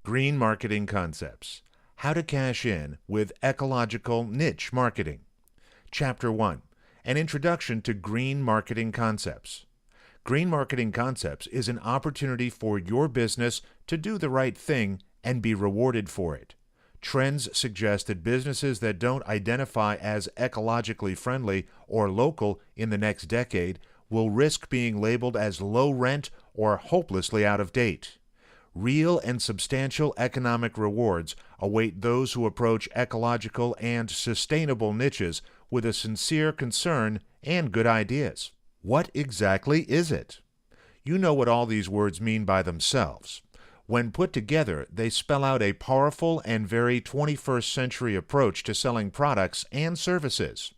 Green Marketing Concepts: How to Cash In with Ecological Niche Marketing. Chapter 1: An Introduction to Green Marketing Concepts. Green Marketing Concepts is an opportunity for your business to do the right thing and be rewarded for it. Trends suggest that businesses that don't identify as ecologically friendly or local in the next decade will risk being labeled as low rent or hopelessly out of date. Real and substantial economic rewards await those who approach ecological and sustainable niches with a sincere concern and good ideas. What exactly is it? You know what all these words mean by themselves. When put together, they spell out a powerful and very 21st century approach to selling products and services.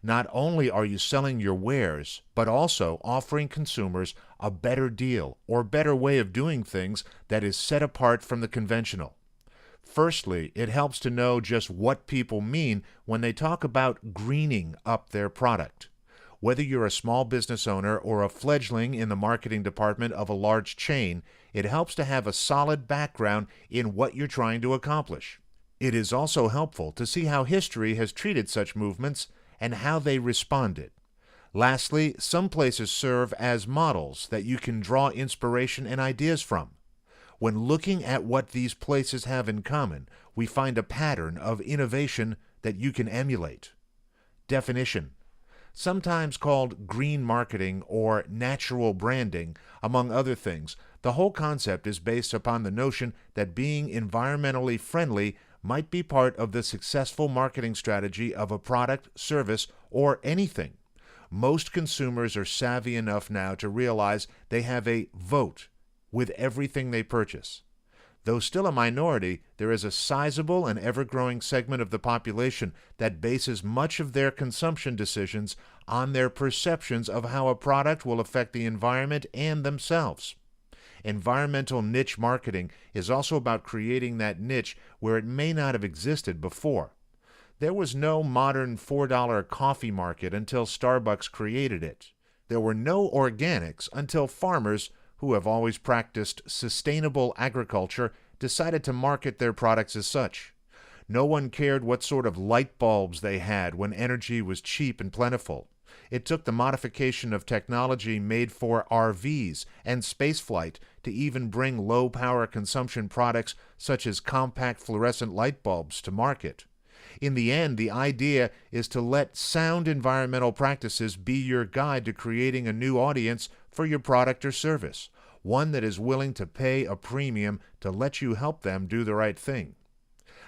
Not only are you selling your wares, but also offering consumers a better deal or better way of doing things that is set apart from the conventional. Firstly, it helps to know just what people mean when they talk about greening up their product. Whether you're a small business owner or a fledgling in the marketing department of a large chain, it helps to have a solid background in what you're trying to accomplish. It is also helpful to see how history has treated such movements and how they responded. Lastly, some places serve as models that you can draw inspiration and ideas from. When looking at what these places have in common, we find a pattern of innovation that you can emulate. Definition: sometimes called green marketing or natural branding, among other things, the whole concept is based upon the notion that being environmentally friendly might be part of the successful marketing strategy of a product, service, or anything. Most consumers are savvy enough now to realize they have a vote with everything they purchase. Though still a minority, there is a sizable and ever-growing segment of the population that bases much of their consumption decisions on their perceptions of how a product will affect the environment and themselves. Environmental niche marketing is also about creating that niche where it may not have existed before. There was no modern $4 coffee market until Starbucks created it. There were no organics until farmers, who have always practiced sustainable agriculture, decided to market their products as such. No one cared what sort of light bulbs they had when energy was cheap and plentiful. It took the modification of technology made for RVs and spaceflight to even bring low-power consumption products such as compact fluorescent light bulbs to market. In the end, the idea is to let sound environmental practices be your guide to creating a new audience for your product or service, one that is willing to pay a premium to let you help them do the right thing.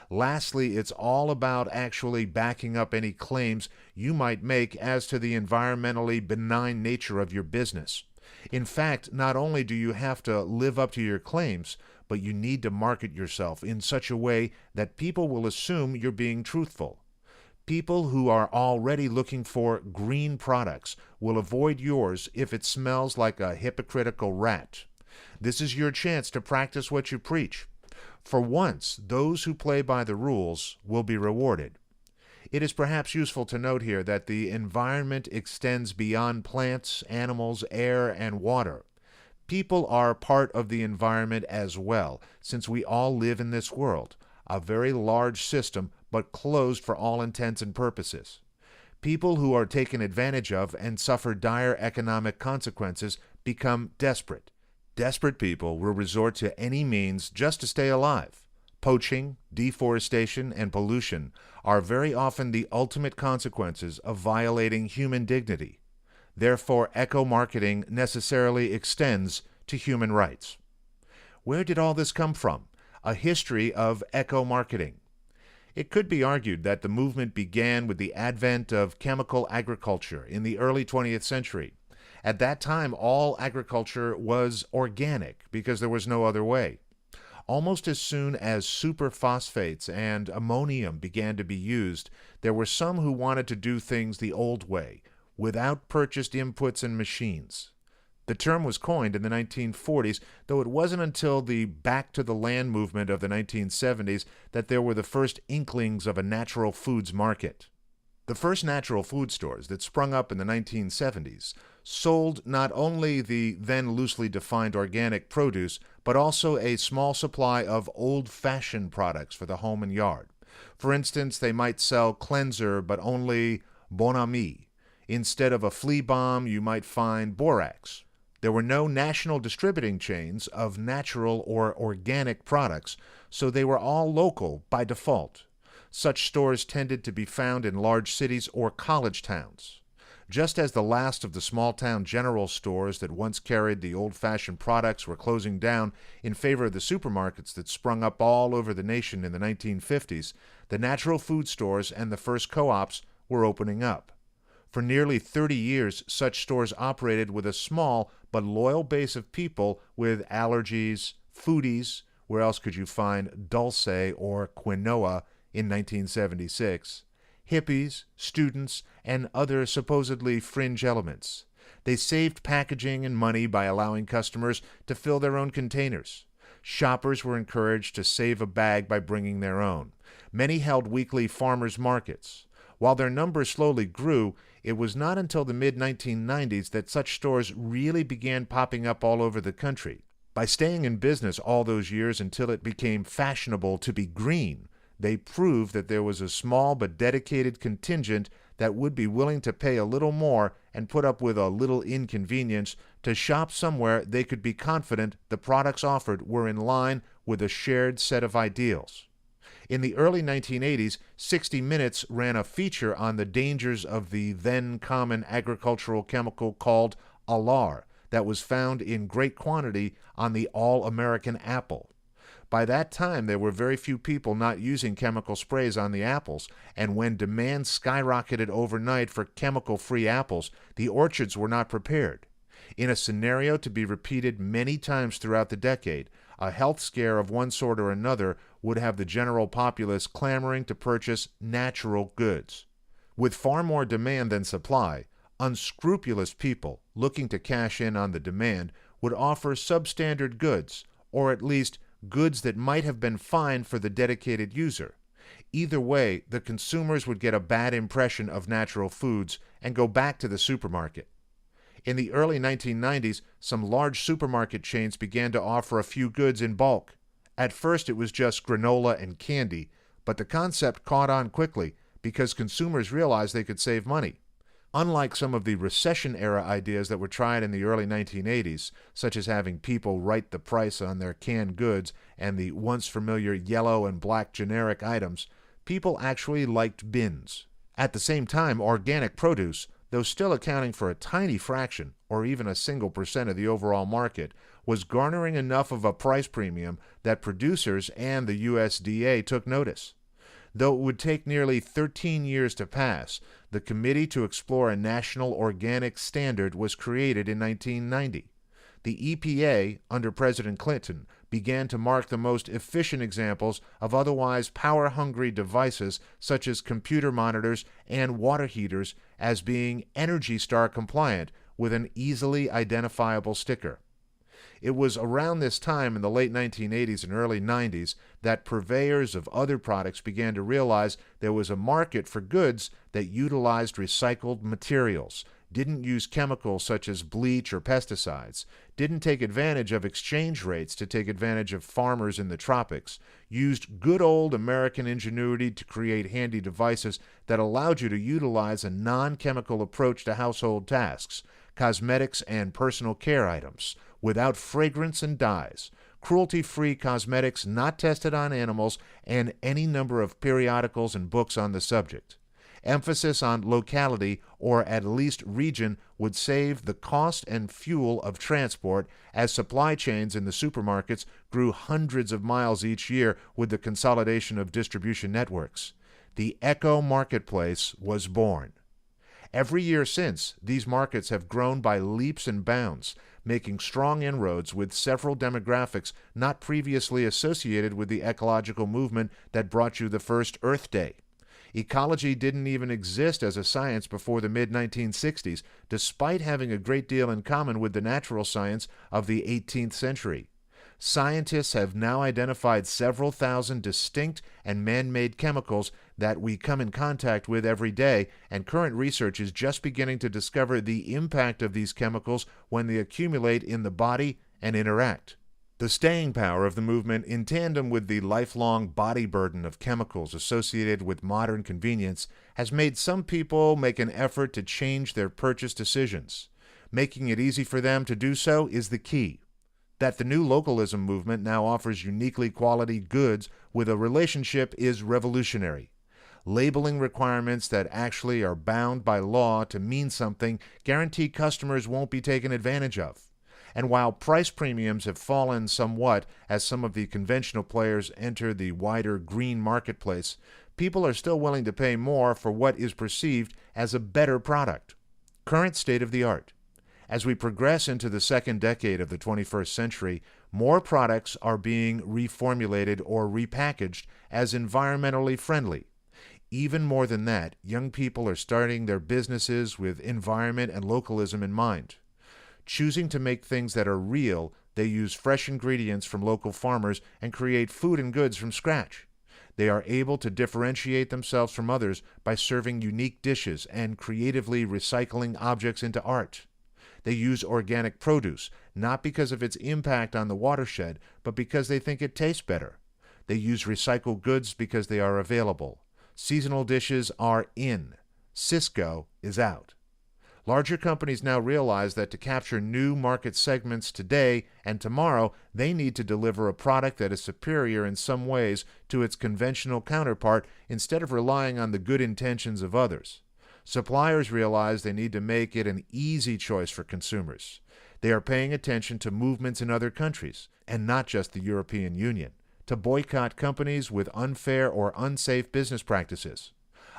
Lastly, it's all about actually backing up any claims you might make as to the environmentally benign nature of your business. In fact, not only do you have to live up to your claims, but you need to market yourself in such a way that people will assume you're being truthful. People who are already looking for green products will avoid yours if it smells like a hypocritical rat. This is your chance to practice what you preach. For once, those who play by the rules will be rewarded. It is perhaps useful to note here that the environment extends beyond plants, animals, air, and water. People are part of the environment as well, since we all live in this world, a very large system, but closed for all intents and purposes. People who are taken advantage of and suffer dire economic consequences become desperate. Desperate people will resort to any means just to stay alive. Poaching, deforestation, and pollution are very often the ultimate consequences of violating human dignity. Therefore, eco-marketing necessarily extends to human rights. Where did all this come from? A history of eco-marketing. It could be argued that the movement began with the advent of chemical agriculture in the early 20th century. At that time, all agriculture was organic because there was no other way. Almost as soon as superphosphates and ammonium began to be used, there were some who wanted to do things the old way, without purchased inputs and machines. The term was coined in the 1940s, though it wasn't until the Back to the Land movement of the 1970s that there were the first inklings of a natural foods market. The first natural food stores that sprung up in the 1970s sold not only the then loosely defined organic produce, but also a small supply of old-fashioned products for the home and yard. For instance, they might sell cleanser, but only Bon Ami. Instead of a flea balm, you might find borax. There were no national distributing chains of natural or organic products, so they were all local by default. Such stores tended to be found in large cities or college towns. Just as the last of the small-town general stores that once carried the old-fashioned products were closing down in favor of the supermarkets that sprung up all over the nation in the 1950s, the natural food stores and the first co-ops were opening up. For nearly 30 years, such stores operated with a small but loyal base of people with allergies, foodies. Where else could you find Dulce or quinoa in 1976? Hippies, students, and other supposedly fringe elements. They saved packaging and money by allowing customers to fill their own containers. Shoppers were encouraged to save a bag by bringing their own. Many held weekly farmers' markets. While their numbers slowly grew, it was not until the mid-1990s that such stores really began popping up all over the country. By staying in business all those years until it became fashionable to be green, they proved that there was a small but dedicated contingent that would be willing to pay a little more and put up with a little inconvenience to shop somewhere they could be confident the products offered were in line with a shared set of ideals. In the early 1980s, 60 Minutes ran a feature on the dangers of the then common agricultural chemical called alar that was found in great quantity on the all-American apple. By that time, there were very few people not using chemical sprays on the apples, and when demand skyrocketed overnight for chemical-free apples, the orchards were not prepared. In a scenario to be repeated many times throughout the decade, a health scare of one sort or another would have the general populace clamoring to purchase natural goods. With far more demand than supply, unscrupulous people looking to cash in on the demand would offer substandard goods, or at least goods that might have been fine for the dedicated user. Either way, the consumers would get a bad impression of natural foods and go back to the supermarket. In the early 1990s, some large supermarket chains began to offer a few goods in bulk. At first, it was just granola and candy, but the concept caught on quickly because consumers realized they could save money. Unlike some of the recession-era ideas that were tried in the early 1980s, such as having people write the price on their canned goods and the once familiar yellow and black generic items, people actually liked bins. At the same time, organic produce, though still accounting for a tiny fraction, or even a single % of the overall market, was garnering enough of a price premium that producers and the USDA took notice. Though it would take nearly 13 years to pass, the Committee to Explore a National Organic Standard was created in 1990. The EPA, under President Clinton, began to mark the most efficient examples of otherwise power-hungry devices such as computer monitors and water heaters as being Energy Star compliant with an easily identifiable sticker. It was around this time in the late 1980s and early 90s that purveyors of other products began to realize there was a market for goods that utilized recycled materials, didn't use chemicals such as bleach or pesticides, didn't take advantage of exchange rates to take advantage of farmers in the tropics, used good old American ingenuity to create handy devices that allowed you to utilize a non-chemical approach to household tasks, cosmetics and personal care items, without fragrance and dyes, cruelty-free cosmetics not tested on animals, and any number of periodicals and books on the subject. Emphasis on locality, or at least region, would save the cost and fuel of transport as supply chains in the supermarkets grew hundreds of miles each year with the consolidation of distribution networks. The Eco Marketplace was born. Every year since, these markets have grown by leaps and bounds, making strong inroads with several demographics not previously associated with the ecological movement that brought you the first Earth Day. Ecology didn't even exist as a science before the mid-1960s, despite having a great deal in common with the natural science of the 18th century. Scientists have now identified several thousand distinct and man-made chemicals that we come in contact with every day, and current research is just beginning to discover the impact of these chemicals when they accumulate in the body and interact. The staying power of the movement, in tandem with the lifelong body burden of chemicals associated with modern convenience, has made some people make an effort to change their purchase decisions. Making it easy for them to do so is the key. That the new localism movement now offers uniquely quality goods with a relationship is revolutionary. Labeling requirements that actually are bound by law to mean something guarantee customers won't be taken advantage of. And while price premiums have fallen somewhat as some of the conventional players enter the wider green marketplace, people are still willing to pay more for what is perceived as a better product. Current state of the art. As we progress into the second decade of the 21st century, more products are being reformulated or repackaged as environmentally friendly. Even more than that, young people are starting their businesses with environment and localism in mind. Choosing to make things that are real, they use fresh ingredients from local farmers and create food and goods from scratch. They are able to differentiate themselves from others by serving unique dishes and creatively recycling objects into art. They use organic produce, not because of its impact on the watershed, but because they think it tastes better. They use recycled goods because they are available. Seasonal dishes are in. Cisco is out. Larger companies now realize that to capture new market segments today and tomorrow, they need to deliver a product that is superior in some ways to its conventional counterpart instead of relying on the good intentions of others. Suppliers realize they need to make it an easy choice for consumers. They are paying attention to movements in other countries, and not just the European Union, to boycott companies with unfair or unsafe business practices.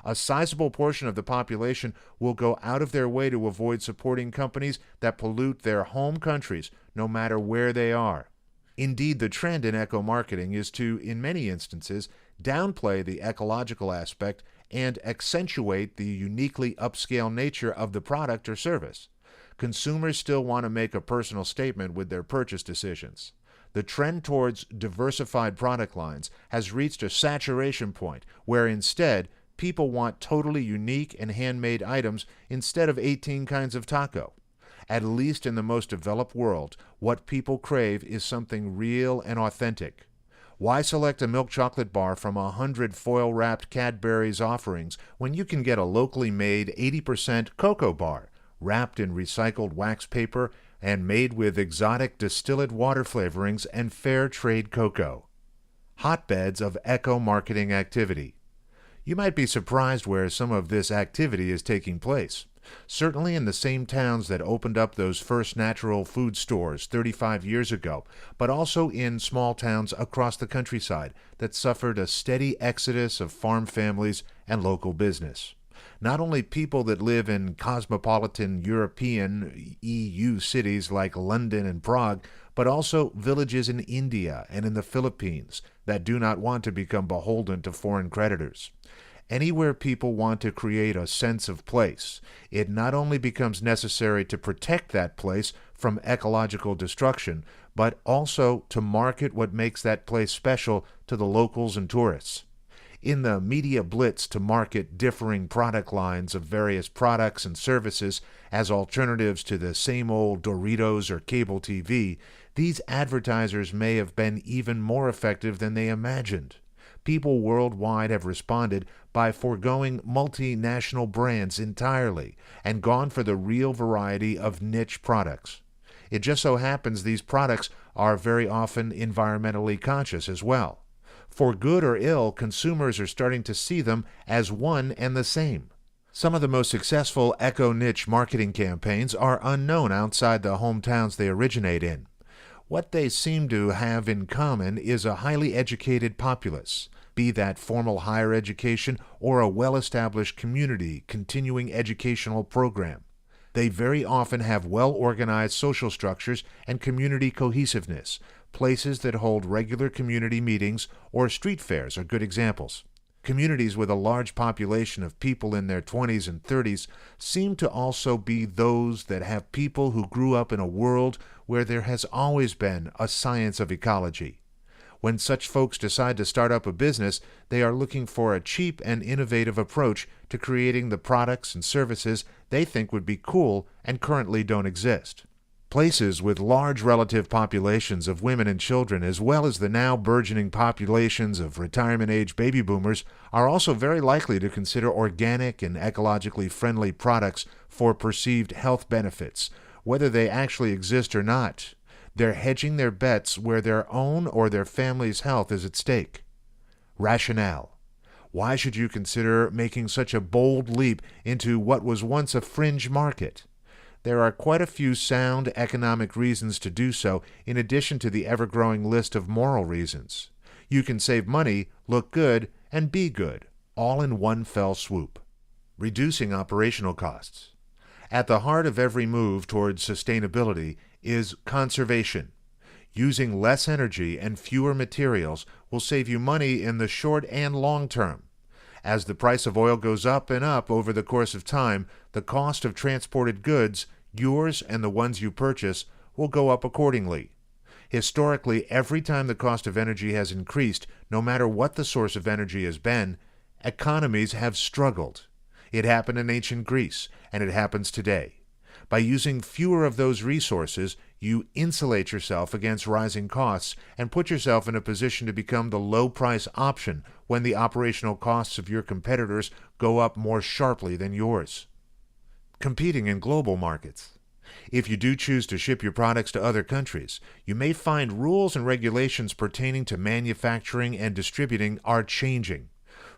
A sizable portion of the population will go out of their way to avoid supporting companies that pollute their home countries, no matter where they are. Indeed, the trend in eco-marketing is to, in many instances, downplay the ecological aspect and accentuate the uniquely upscale nature of the product or service. Consumers still want to make a personal statement with their purchase decisions. The trend towards diversified product lines has reached a saturation point where instead, people want totally unique and handmade items instead of 18 kinds of taco. At least in the most developed world, what people crave is something real and authentic. Why select a milk chocolate bar from 100 foil-wrapped Cadbury's offerings when you can get a locally made 80% cocoa bar, wrapped in recycled wax paper and made with exotic distilled water flavorings and fair trade cocoa? Hotbeds of eco-marketing activity. You might be surprised where some of this activity is taking place. Certainly in the same towns that opened up those first natural food stores 35 years ago, but also in small towns across the countryside that suffered a steady exodus of farm families and local business. Not only people that live in cosmopolitan European EU cities like London and Prague, but also villages in India and in the Philippines that do not want to become beholden to foreign creditors. Anywhere people want to create a sense of place, it not only becomes necessary to protect that place from ecological destruction, but also to market what makes that place special to the locals and tourists. In the media blitz to market differing product lines of various products and services as alternatives to the same old Doritos or cable TV, these advertisers may have been even more effective than they imagined. People worldwide have responded by foregoing multinational brands entirely and gone for the real variety of niche products. It just so happens these products are very often environmentally conscious as well. For good or ill, consumers are starting to see them as one and the same. Some of the most successful eco-niche marketing campaigns are unknown outside the hometowns they originate in. What they seem to have in common is a highly educated populace, be that formal higher education or a well-established community continuing educational program. They very often have well-organized social structures and community cohesiveness. Places that hold regular community meetings or street fairs are good examples. Communities with a large population of people in their 20s and 30s seem to also be those that have people who grew up in a world where there has always been a science of ecology. When such folks decide to start up a business, they are looking for a cheap and innovative approach to creating the products and services they think would be cool and currently don't exist. Places with large relative populations of women and children, as well as the now burgeoning populations of retirement-age baby boomers, are also very likely to consider organic and ecologically friendly products for perceived health benefits, whether they actually exist or not. They're hedging their bets where their own or their family's health is at stake. Rationale. Why should you consider making such a bold leap into what was once a fringe market? There are quite a few sound economic reasons to do so, in addition to the ever-growing list of moral reasons. You can save money, look good, and be good, all in one fell swoop. Reducing operational costs. At the heart of every move towards sustainability is conservation. Using less energy and fewer materials will save you money in the short and long term. As the price of oil goes up and up over the course of time, the cost of transported goods, yours and the ones you purchase, will go up accordingly. Historically, every time the cost of energy has increased, no matter what the source of energy has been, economies have struggled. It happened in ancient Greece, and it happens today. By using fewer of those resources, you insulate yourself against rising costs and put yourself in a position to become the low-price option when the operational costs of your competitors go up more sharply than yours. Competing in global markets. If you do choose to ship your products to other countries, you may find rules and regulations pertaining to manufacturing and distributing are changing.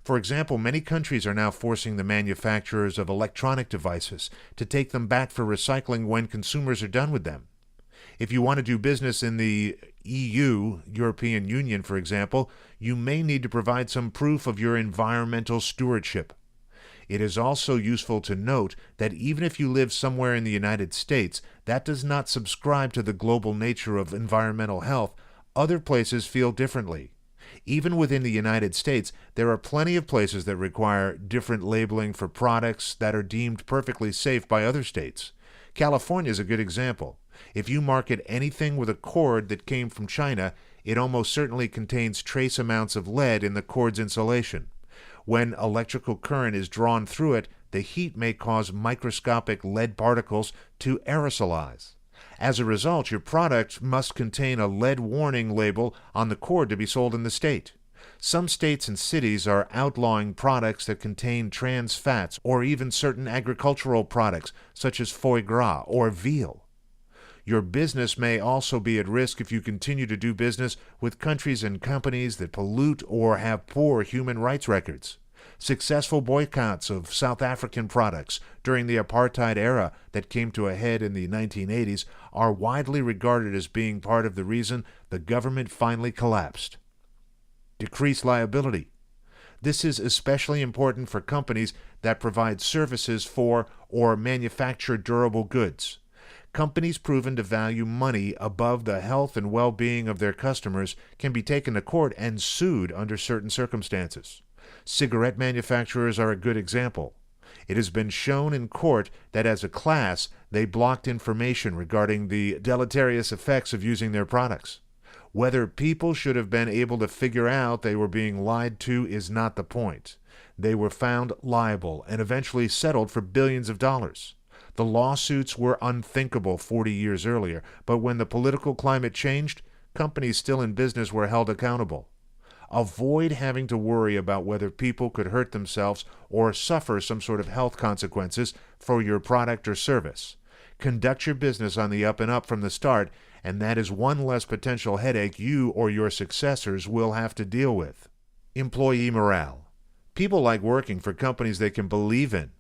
For example, many countries are now forcing the manufacturers of electronic devices to take them back for recycling when consumers are done with them. If you want to do business in the EU, European Union, for example, you may need to provide some proof of your environmental stewardship. It is also useful to note that even if you live somewhere in the United States, that does not subscribe to the global nature of environmental health. Other places feel differently. Even within the United States, there are plenty of places that require different labeling for products that are deemed perfectly safe by other states. California is a good example. If you market anything with a cord that came from China, it almost certainly contains trace amounts of lead in the cord's insulation. When electrical current is drawn through it, the heat may cause microscopic lead particles to aerosolize. As a result, your product must contain a lead warning label on the cord to be sold in the state. Some states and cities are outlawing products that contain trans fats or even certain agricultural products such as foie gras or veal. Your business may also be at risk if you continue to do business with countries and companies that pollute or have poor human rights records. Successful boycotts of South African products during the apartheid era that came to a head in the 1980s are widely regarded as being part of the reason the government finally collapsed. Decrease liability. This is especially important for companies that provide services for or manufacture durable goods. Companies proven to value money above the health and well-being of their customers can be taken to court and sued under certain circumstances. Cigarette manufacturers are a good example. It has been shown in court that as a class, they blocked information regarding the deleterious effects of using their products. Whether people should have been able to figure out they were being lied to is not the point. They were found liable and eventually settled for billions of dollars. The lawsuits were unthinkable 40 years earlier, but when the political climate changed, companies still in business were held accountable. Avoid having to worry about whether people could hurt themselves or suffer some sort of health consequences for your product or service. Conduct your business on the up and up from the start, and that is one less potential headache you or your successors will have to deal with. Employee morale. People like working for companies they can believe in.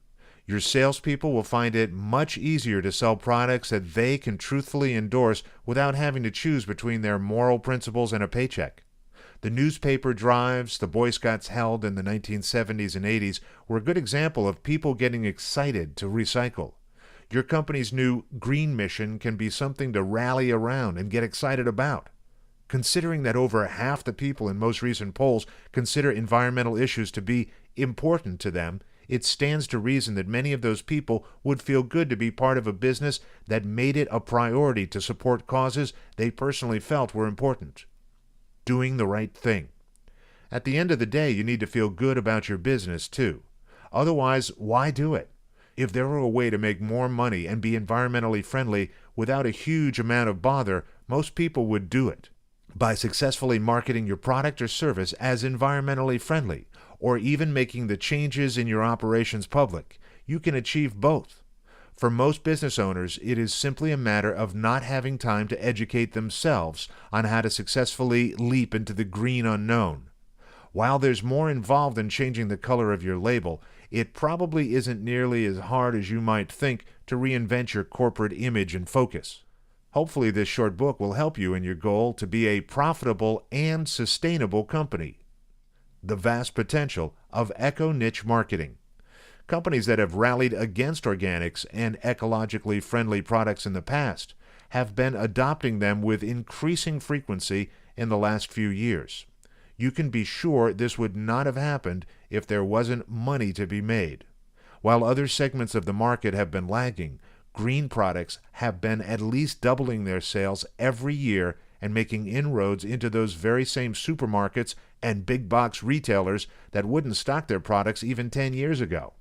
Your salespeople will find it much easier to sell products that they can truthfully endorse without having to choose between their moral principles and a paycheck. The newspaper drives the Boy Scouts held in the 1970s and 80s were a good example of people getting excited to recycle. Your company's new green mission can be something to rally around and get excited about. Considering that over half the people in most recent polls consider environmental issues to be important to them, it stands to reason that many of those people would feel good to be part of a business that made it a priority to support causes they personally felt were important. Doing the right thing. At the end of the day, you need to feel good about your business too. Otherwise, why do it? If there were a way to make more money and be environmentally friendly without a huge amount of bother, most people would do it. By successfully marketing your product or service as environmentally friendly, or even making the changes in your operations public, you can achieve both. For most business owners, it is simply a matter of not having time to educate themselves on how to successfully leap into the green unknown. While there's more involved in changing the color of your label, it probably isn't nearly as hard as you might think to reinvent your corporate image and focus. Hopefully, this short book will help you in your goal to be a profitable and sustainable company. The vast potential of eco-niche marketing. Companies that have rallied against organics and ecologically friendly products in the past have been adopting them with increasing frequency in the last few years. You can be sure this would not have happened if there wasn't money to be made. While other segments of the market have been lagging, green products have been at least doubling their sales every year and making inroads into those very same supermarkets and big box retailers that wouldn't stock their products even 10 years ago.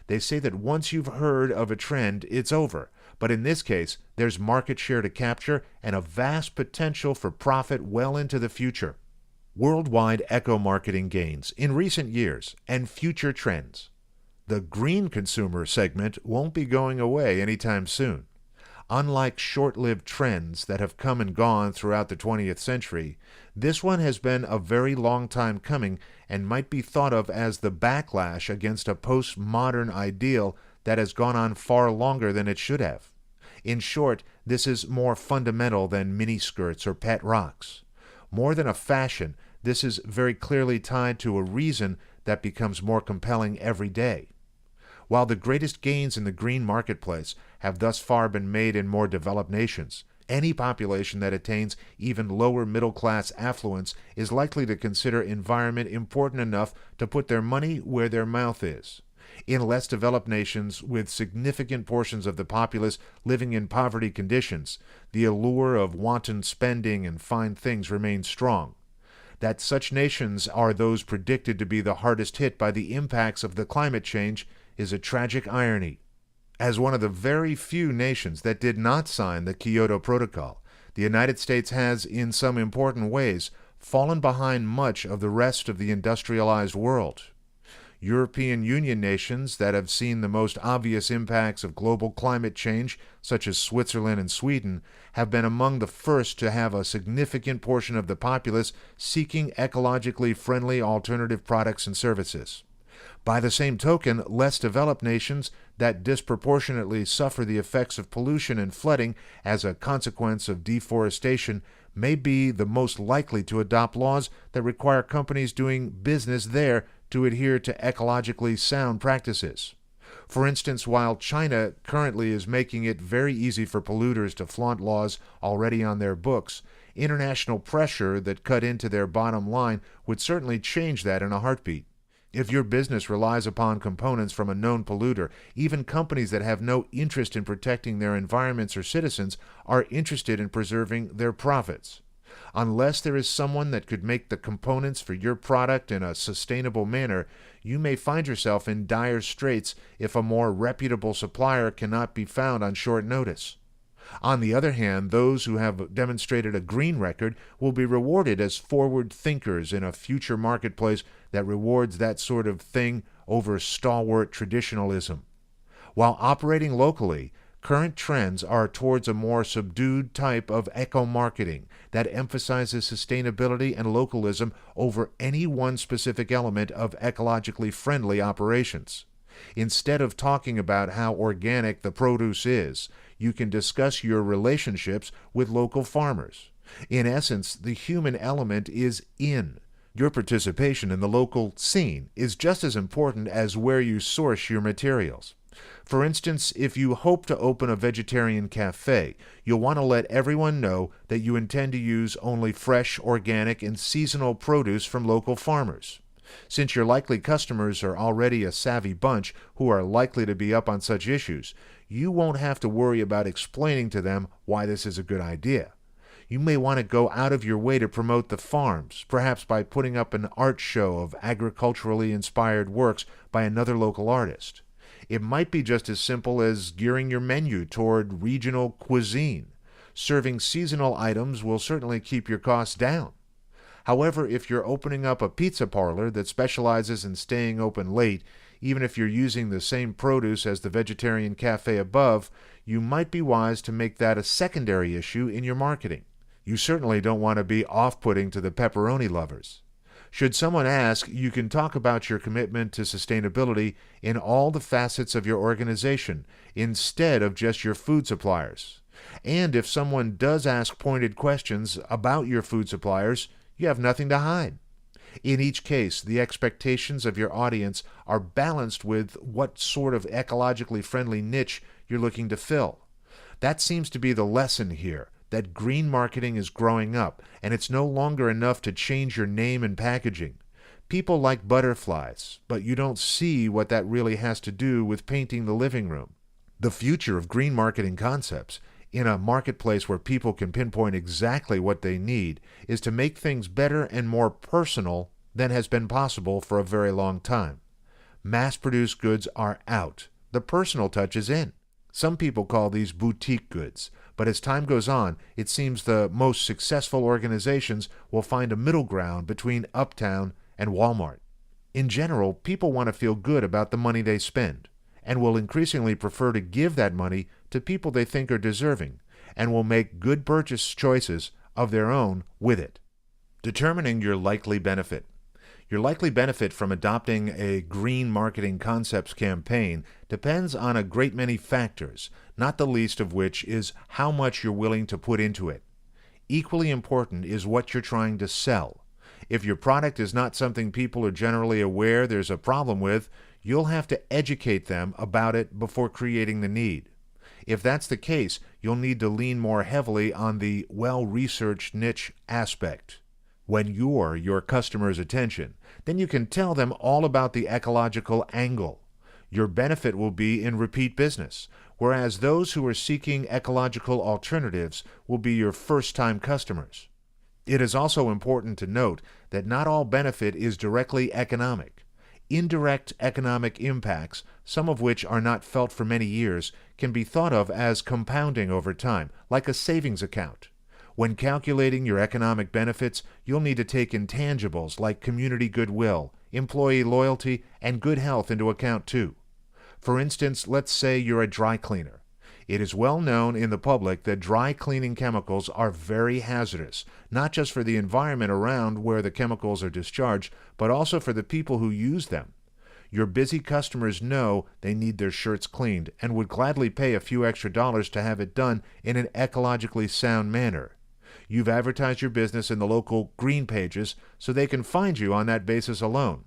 They say that once you've heard of a trend, it's over. But in this case, there's market share to capture and a vast potential for profit well into the future. Worldwide eco-marketing gains in recent years and future trends. The green consumer segment won't be going away anytime soon. Unlike short-lived trends that have come and gone throughout the 20th century, this one has been a very long time coming and might be thought of as the backlash against a postmodern ideal that has gone on far longer than it should have. In short, this is more fundamental than miniskirts or pet rocks. More than a fashion, this is very clearly tied to a reason that becomes more compelling every day. While the greatest gains in the green marketplace have thus far been made in more developed nations, any population that attains even lower middle-class affluence is likely to consider environment important enough to put their money where their mouth is. In less developed nations with significant portions of the populace living in poverty conditions, the allure of wanton spending and fine things remains strong. That such nations are those predicted to be the hardest hit by the impacts of the climate change is a tragic irony. As one of the very few nations that did not sign the Kyoto Protocol, the United States has, in some important ways, fallen behind much of the rest of the industrialized world. European Union nations that have seen the most obvious impacts of global climate change, such as Switzerland and Sweden, have been among the first to have a significant portion of the populace seeking ecologically friendly alternative products and services. By the same token, less developed nations that disproportionately suffer the effects of pollution and flooding as a consequence of deforestation may be the most likely to adopt laws that require companies doing business there to adhere to ecologically sound practices. For instance, while China currently is making it very easy for polluters to flaunt laws already on their books, international pressure that cut into their bottom line would certainly change that in a heartbeat. If your business relies upon components from a known polluter, even companies that have no interest in protecting their environments or citizens are interested in preserving their profits. Unless there is someone that could make the components for your product in a sustainable manner, you may find yourself in dire straits if a more reputable supplier cannot be found on short notice. On the other hand, those who have demonstrated a green record will be rewarded as forward thinkers in a future marketplace that rewards that sort of thing over stalwart traditionalism. While operating locally, current trends are towards a more subdued type of eco-marketing that emphasizes sustainability and localism over any one specific element of ecologically friendly operations. Instead of talking about how organic the produce is, you can discuss your relationships with local farmers. In essence, the human element is in. Your participation in the local scene is just as important as where you source your materials. For instance, if you hope to open a vegetarian cafe, you'll want to let everyone know that you intend to use only fresh, organic, and seasonal produce from local farmers. Since your likely customers are already a savvy bunch who are likely to be up on such issues, you won't have to worry about explaining to them why this is a good idea. You may want to go out of your way to promote the farms, perhaps by putting up an art show of agriculturally inspired works by another local artist. It might be just as simple as gearing your menu toward regional cuisine. Serving seasonal items will certainly keep your costs down. However, if you're opening up a pizza parlor that specializes in staying open late, even if you're using the same produce as the vegetarian cafe above, you might be wise to make that a secondary issue in your marketing. You certainly don't want to be off-putting to the pepperoni lovers. Should someone ask, you can talk about your commitment to sustainability in all the facets of your organization, instead of just your food suppliers. And if someone does ask pointed questions about your food suppliers, you have nothing to hide. In each case, the expectations of your audience are balanced with what sort of ecologically friendly niche you're looking to fill. That seems to be the lesson here, that green marketing is growing up, and it's no longer enough to change your name and packaging. People like butterflies, but you don't see what that really has to do with painting the living room. The future of green marketing concepts, in a marketplace where people can pinpoint exactly what they need, is to make things better and more personal than has been possible for a very long time. Mass-produced goods are out. The personal touch is in. Some people call these boutique goods, but as time goes on, it seems the most successful organizations will find a middle ground between Uptown and Walmart. In general, people want to feel good about the money they spend, and will increasingly prefer to give that money to people they think are deserving, and will make good purchase choices of their own with it. Determining your likely benefit. Your likely benefit from adopting a green marketing concepts campaign depends on a great many factors, not the least of which is how much you're willing to put into it. Equally important is what you're trying to sell. If your product is not something people are generally aware there's a problem with, you'll have to educate them about it before creating the need. If that's the case, you'll need to lean more heavily on the well-researched niche aspect. When you're your customer's attention, then you can tell them all about the ecological angle. Your benefit will be in repeat business, whereas those who are seeking ecological alternatives will be your first-time customers. It is also important to note that not all benefit is directly economic. Indirect economic impacts, some of which are not felt for many years, can be thought of as compounding over time, like a savings account. When calculating your economic benefits, you'll need to take intangibles like community goodwill, employee loyalty, and good health into account too. For instance, let's say you're a dry cleaner. It is well known in the public that dry cleaning chemicals are very hazardous, not just for the environment around where the chemicals are discharged, but also for the people who use them. Your busy customers know they need their shirts cleaned and would gladly pay a few extra dollars to have it done in an ecologically sound manner. You've advertised your business in the local green pages so they can find you on that basis alone.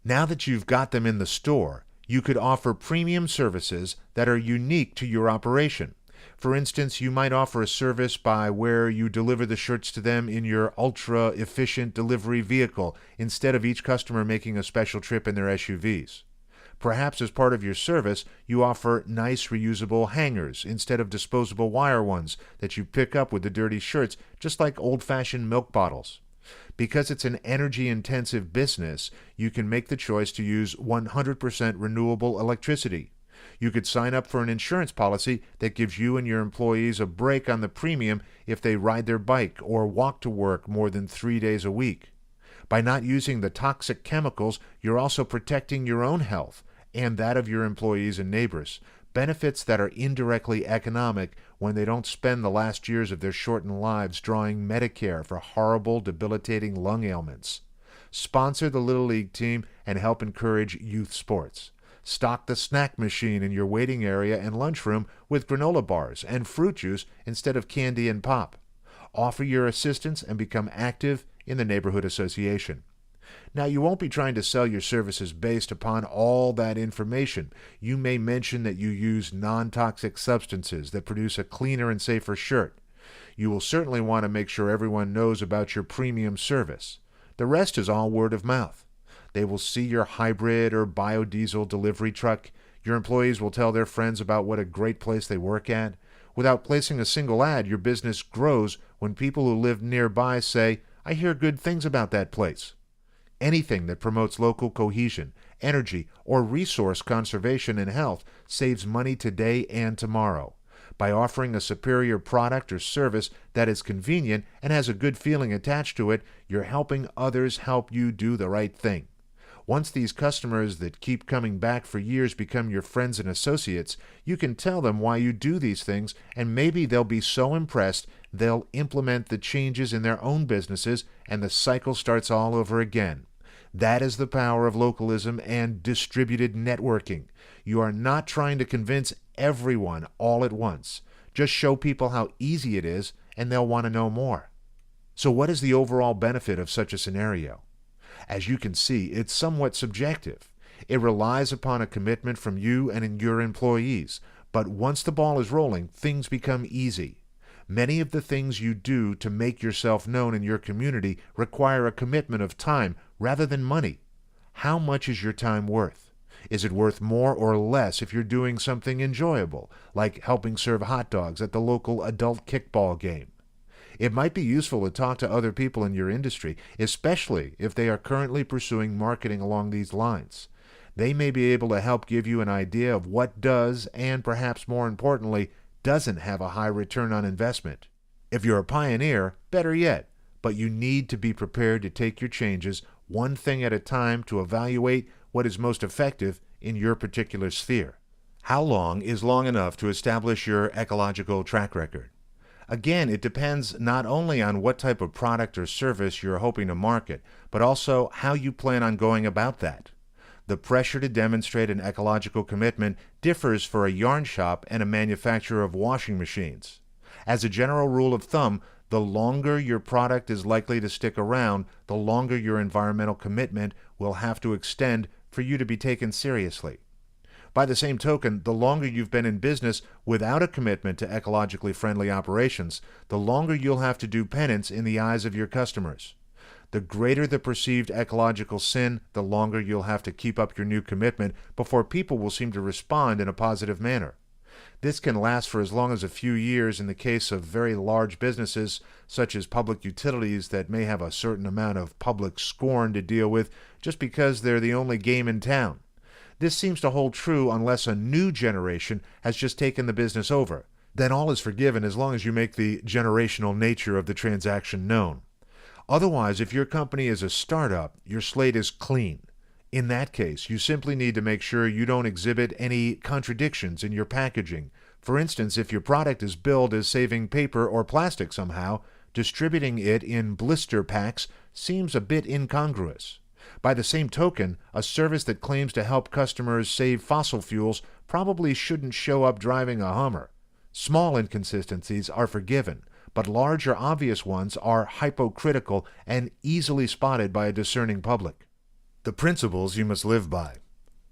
Now that you've got them in the store, you could offer premium services that are unique to your operation. For instance, you might offer a service by where you deliver the shirts to them in your ultra-efficient delivery vehicle instead of each customer making a special trip in their SUVs. Perhaps as part of your service, you offer nice reusable hangers instead of disposable wire ones that you pick up with the dirty shirts, just like old-fashioned milk bottles. Because it's an energy-intensive business, you can make the choice to use 100% renewable electricity. You could sign up for an insurance policy that gives you and your employees a break on the premium if they ride their bike or walk to work more than 3 days a week. By not using the toxic chemicals, you're also protecting your own health and that of your employees and neighbors, benefits that are indirectly economic when they don't spend the last years of their shortened lives drawing Medicare for horrible, debilitating lung ailments. Sponsor the Little League team and help encourage youth sports. Stock the snack machine in your waiting area and lunchroom with granola bars and fruit juice instead of candy and pop. Offer your assistance and become active in the neighborhood association. Now, you won't be trying to sell your services based upon all that information. You may mention that you use non-toxic substances that produce a cleaner and safer shirt. You will certainly want to make sure everyone knows about your premium service. The rest is all word of mouth. They will see your hybrid or biodiesel delivery truck. Your employees will tell their friends about what a great place they work at. Without placing a single ad, your business grows when people who live nearby say, "I hear good things about that place." Anything that promotes local cohesion, energy, or resource conservation and health saves money today and tomorrow. By offering a superior product or service that is convenient and has a good feeling attached to it, you're helping others help you do the right thing. Once these customers that keep coming back for years become your friends and associates, you can tell them why you do these things, and maybe they'll be so impressed they'll implement the changes in their own businesses, and the cycle starts all over again. That is the power of localism and distributed networking. You are not trying to convince everyone all at once. Just show people how easy it is, and they'll want to know more. So what is the overall benefit of such a scenario? As you can see, it's somewhat subjective. It relies upon a commitment from you and your employees, but once the ball is rolling, things become easy. Many of the things you do to make yourself known in your community require a commitment of time rather than money. How much is your time worth? Is it worth more or less if you're doing something enjoyable, like helping serve hot dogs at the local adult kickball game? It might be useful to talk to other people in your industry, especially if they are currently pursuing marketing along these lines. They may be able to help give you an idea of what does, and perhaps more importantly, doesn't have a high return on investment. If you're a pioneer, better yet, but you need to be prepared to take your changes one thing at a time to evaluate what is most effective in your particular sphere. How long is long enough to establish your ecological track record? Again, it depends not only on what type of product or service you're hoping to market, but also how you plan on going about that. The pressure to demonstrate an ecological commitment differs for a yarn shop and a manufacturer of washing machines. As a general rule of thumb, the longer your product is likely to stick around, the longer your environmental commitment will have to extend for you to be taken seriously. By the same token, the longer you've been in business without a commitment to ecologically friendly operations, the longer you'll have to do penance in the eyes of your customers. The greater the perceived ecological sin, the longer you'll have to keep up your new commitment before people will seem to respond in a positive manner. This can last for as long as a few years in the case of very large businesses, such as public utilities that may have a certain amount of public scorn to deal with just because they're the only game in town. This seems to hold true unless a new generation has just taken the business over. Then all is forgiven as long as you make the generational nature of the transaction known. Otherwise, if your company is a startup, your slate is clean. In that case, you simply need to make sure you don't exhibit any contradictions in your packaging. For instance, if your product is billed as saving paper or plastic somehow, distributing it in blister packs seems a bit incongruous. By the same token, a service that claims to help customers save fossil fuels probably shouldn't show up driving a Hummer. Small inconsistencies are forgiven, but large or obvious ones are hypocritical and easily spotted by a discerning public. The principles you must live by.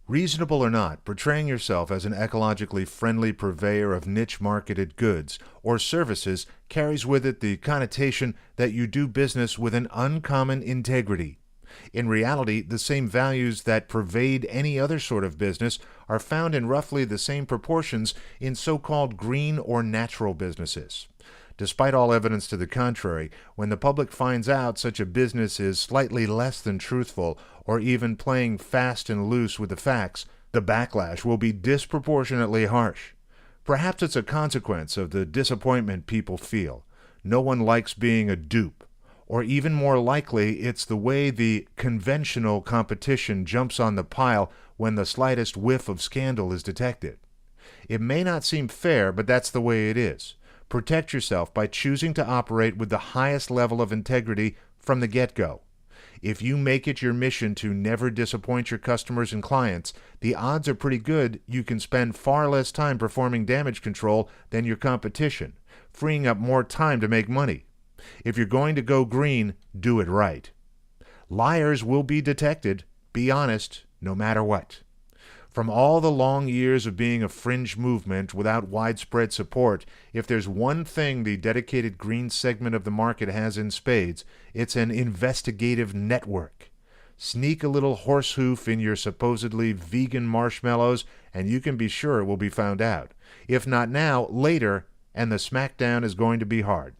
Reasonable or not, portraying yourself as an ecologically friendly purveyor of niche-marketed goods or services carries with it the connotation that you do business with an uncommon integrity. In reality, the same values that pervade any other sort of business are found in roughly the same proportions in so-called green or natural businesses. Despite all evidence to the contrary, when the public finds out such a business is slightly less than truthful or even playing fast and loose with the facts, the backlash will be disproportionately harsh. Perhaps it's a consequence of the disappointment people feel. No one likes being a dupe. Or even more likely, it's the way the conventional competition jumps on the pile when the slightest whiff of scandal is detected. It may not seem fair, but that's the way it is. Protect yourself by choosing to operate with the highest level of integrity from the get-go. If you make it your mission to never disappoint your customers and clients, the odds are pretty good you can spend far less time performing damage control than your competition, freeing up more time to make money. If you're going to go green, do it right. Liars will be detected. Be honest, no matter what. From all the long years of being a fringe movement without widespread support, if there's one thing the dedicated green segment of the market has in spades, it's an investigative network. Sneak a little horse hoof in your supposedly vegan marshmallows, and you can be sure it will be found out. If not now, later, and the smackdown is going to be hard.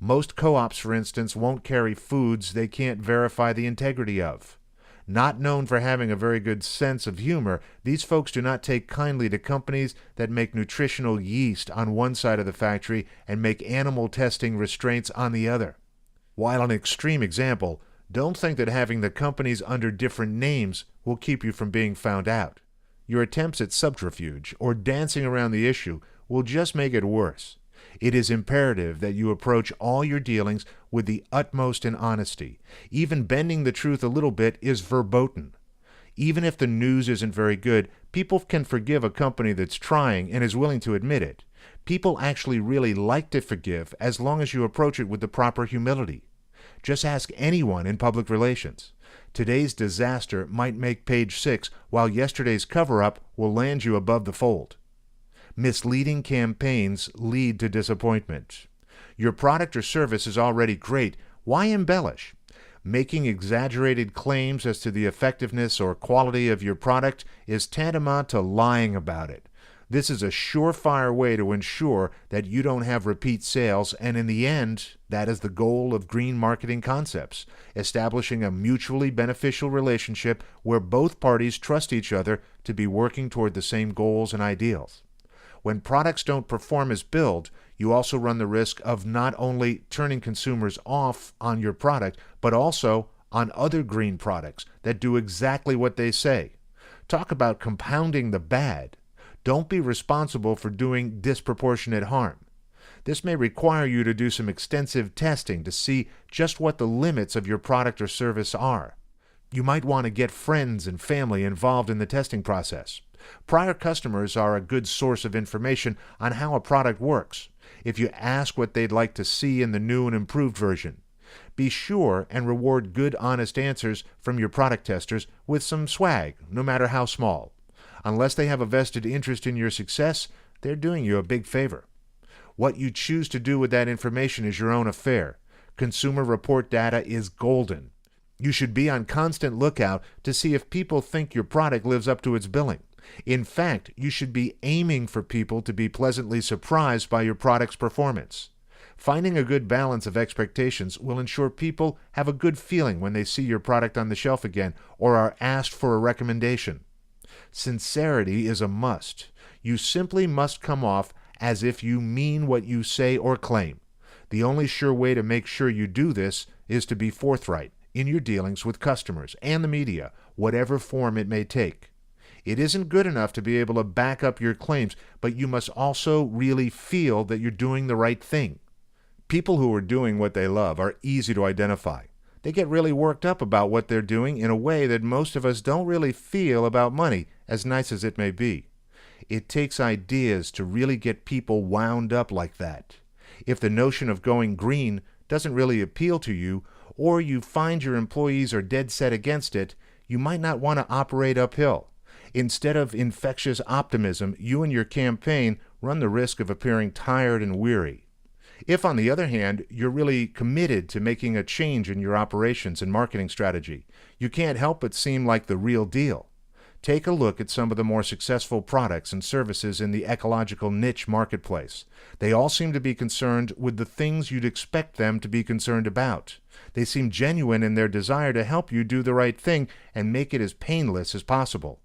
Most co-ops, for instance, won't carry foods they can't verify the integrity of. Not known for having a very good sense of humor, these folks do not take kindly to companies that make nutritional yeast on one side of the factory and make animal testing restraints on the other. While an extreme example, don't think that having the companies under different names will keep you from being found out. Your attempts at subterfuge or dancing around the issue will just make it worse. It is imperative that you approach all your dealings with the utmost in honesty. Even bending the truth a little bit is verboten. Even if the news isn't very good, people can forgive a company that's trying and is willing to admit it. People actually really like to forgive as long as you approach it with the proper humility. Just ask anyone in public relations. Today's disaster might make page 6, while yesterday's cover-up will land you above the fold. Misleading campaigns lead to disappointment. Your product or service is already great. Why embellish? Making exaggerated claims as to the effectiveness or quality of your product is tantamount to lying about it. This is a surefire way to ensure that you don't have repeat sales, and in the end, that is the goal of green marketing concepts, establishing a mutually beneficial relationship where both parties trust each other to be working toward the same goals and ideals. When products don't perform as billed, you also run the risk of not only turning consumers off on your product, but also on other green products that do exactly what they say. Talk about compounding the bad. Don't be responsible for doing disproportionate harm. This may require you to do some extensive testing to see just what the limits of your product or service are. You might want to get friends and family involved in the testing process. Prior customers are a good source of information on how a product works. If you ask what they'd like to see in the new and improved version, be sure and reward good, honest answers from your product testers with some swag, no matter how small. Unless they have a vested interest in your success, they're doing you a big favor. What you choose to do with that information is your own affair. Consumer report data is golden. You should be on constant lookout to see if people think your product lives up to its billing. In fact, you should be aiming for people to be pleasantly surprised by your product's performance. Finding a good balance of expectations will ensure people have a good feeling when they see your product on the shelf again or are asked for a recommendation. Sincerity is a must. You simply must come off as if you mean what you say or claim. The only sure way to make sure you do this is to be forthright in your dealings with customers and the media, whatever form it may take. It isn't good enough to be able to back up your claims, but you must also really feel that you're doing the right thing. People who are doing what they love are easy to identify. They get really worked up about what they're doing in a way that most of us don't really feel about money, as nice as it may be. It takes ideas to really get people wound up like that. If the notion of going green doesn't really appeal to you, or you find your employees are dead set against it, you might not want to operate uphill. Instead of infectious optimism, you and your campaign run the risk of appearing tired and weary. If, on the other hand, you're really committed to making a change in your operations and marketing strategy, you can't help but seem like the real deal. Take a look at some of the more successful products and services in the ecological niche marketplace. They all seem to be concerned with the things you'd expect them to be concerned about. They seem genuine in their desire to help you do the right thing and make it as painless as possible.